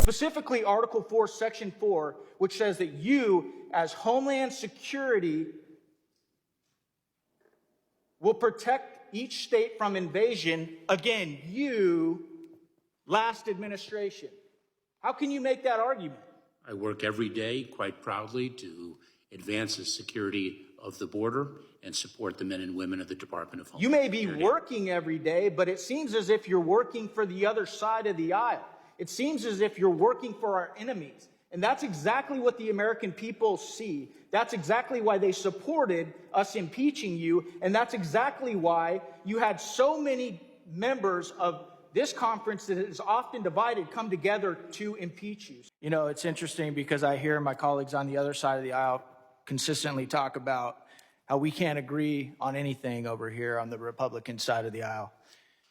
specifically Article 4, Section 4, which says that you, as Homeland Security, will protect each state from invasion. Again, you, last administration. How can you make that argument? I work every day, quite proudly, to advance the security of the border and support the men and women of the Department of Homeland Security. You may be working every day, but it seems as if you're working for the other side of the aisle. It seems as if you're working for our enemies. And that's exactly what the American people see. That's exactly why they supported us impeaching you. And that's exactly why you had so many members of this conference that is often divided come together to impeach you. You know, it's interesting because I hear my colleagues on the other side of the aisle consistently talk about how we can't agree on anything over here on the Republican side of the aisle.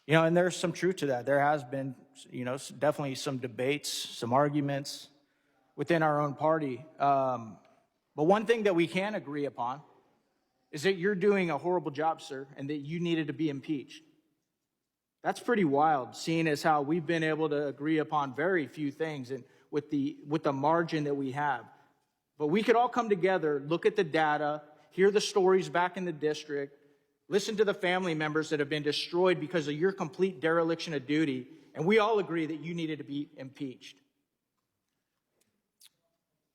You know, and there's some truth to that. There has been, you know, definitely some debates, some arguments within our own party. But one thing that we can agree upon is that you're doing a horrible job, sir, and that you needed to be impeached. That's pretty wild, seeing as how we've been able to agree upon very few things and with the margin that we have. But we could all come together, look at the data, hear the stories back in the district, listen to the family members that have been destroyed because of your complete dereliction of duty, and we all agree that you needed to be impeached.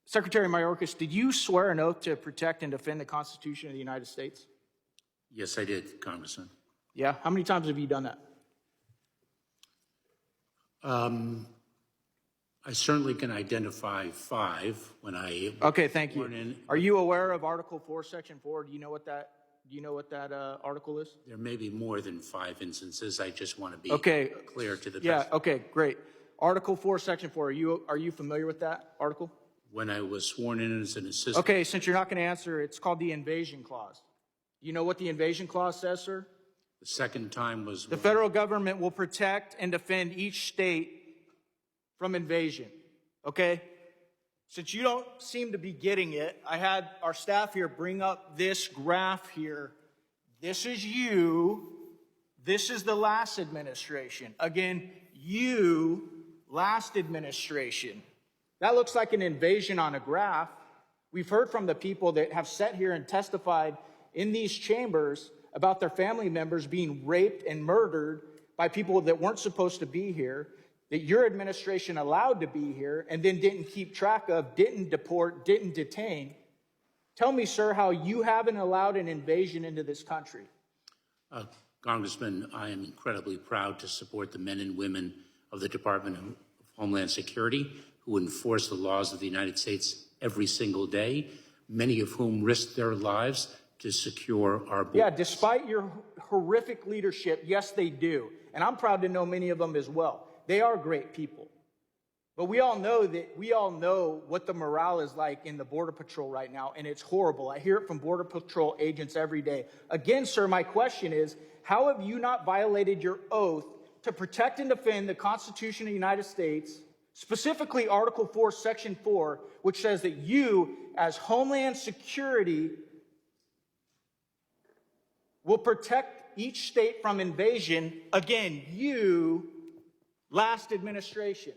Secretary Mayorkas, did you swear an oath to protect and defend the Constitution of the United States? Yes, I did, Congressman. Yeah? How many times have you done that? I certainly can identify 5 when I Okay, thank you. Are you aware of Article 4, Section 4? Do you know what that article is? There may be more than 5 instances. I just want to be clear to the best. Okay, great. Article 4, Section 4. Are you familiar with that article? When I was sworn in as an assistant. Okay, since you're not going to answer, it's called the Invasion Clause. You know what the Invasion Clause says, sir? The second time was... The federal government will protect and defend each state from invasion, okay? Since you don't seem to be getting it, I had our staff here bring up this graph here. This is you. This is the last administration. Again, you, last administration. That looks like an invasion on a graph. We've heard from the people that have sat here and testified in these chambers about their family members being raped and murdered by people that weren't supposed to be here, that your administration allowed to be here and then didn't keep track of, didn't deport, didn't detain. Tell me, sir, how you haven't allowed an invasion into this country. Congressman, I am incredibly proud to support the men and women of the Department of Homeland Security who enforce the laws of the United States every single day, many of whom risk their lives to secure our borders. Yeah, despite your horrific leadership, yes, they do. And I'm proud to know many of them as well. They are great people. But we all know what the morale is like in the Border Patrol right now, and it's horrible. I hear it from Border Patrol agents every day. Again, sir, my question is, how have you not violated your oath to protect and defend the Constitution of the United States, specifically Article 4, Section 4, which says that you, as Homeland Security, will protect each state from invasion? Again, you, last administration.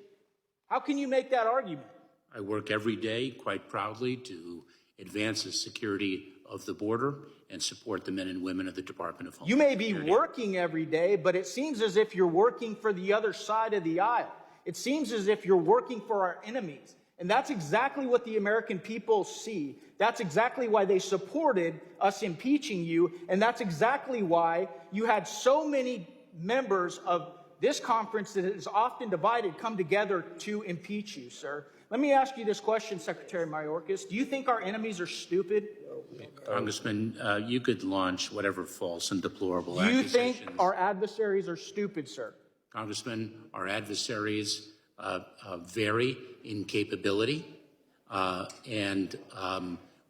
How can you make that argument? I work every day, quite proudly, to advance the security of the border and support the men and women of the Department of Homeland Security. You may be working every day, but it seems as if you're working for the other side of the aisle. It seems as if you're working for our enemies. And that's exactly what the American people see. That's exactly why they supported us impeaching you. And that's exactly why you had so many members of this conference that is often divided come together to impeach you, sir. Let me ask you this question, Secretary Mayorkas. Do you think our enemies are stupid? Congressman, you could launch whatever false and deplorable accusations. You think our adversaries are stupid, sir? Congressman, our adversaries vary in capability, and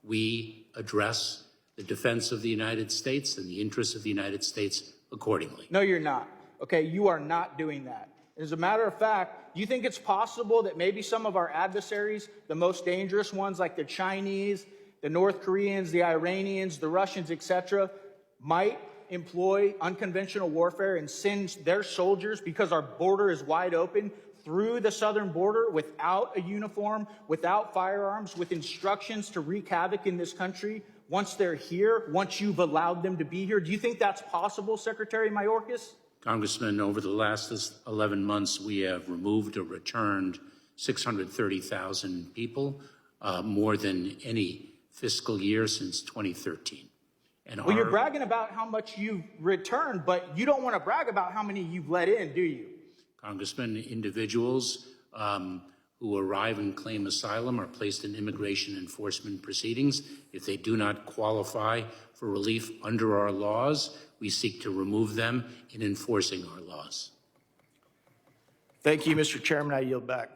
we address the defense of the United States and the interests of the United States accordingly. No, you're not. Okay, you are not doing that. As a matter of fact, do you think it's possible that maybe some of our adversaries, the most dangerous ones like the Chinese, the North Koreans, the Iranians, the Russians, etc., might employ unconventional warfare and send their soldiers, because our border is wide open, through the southern border without a uniform, without firearms, with instructions to wreak havoc in this country once they're here, once you've allowed them to be here? Do you think that's possible, Secretary Mayorkas? Congressman, over the last 11 months, we have removed or returned 630,000 people, more than any fiscal year since 2013. And well, you're bragging about how much you've returned, but you don't want to brag about how many you've let in, do you? Congressman, individuals who arrive and claim asylum are placed in immigration enforcement proceedings. If they do not qualify for relief under our laws, we seek to remove them in enforcing our laws. Thank you, Mr. Chairman. I yield back.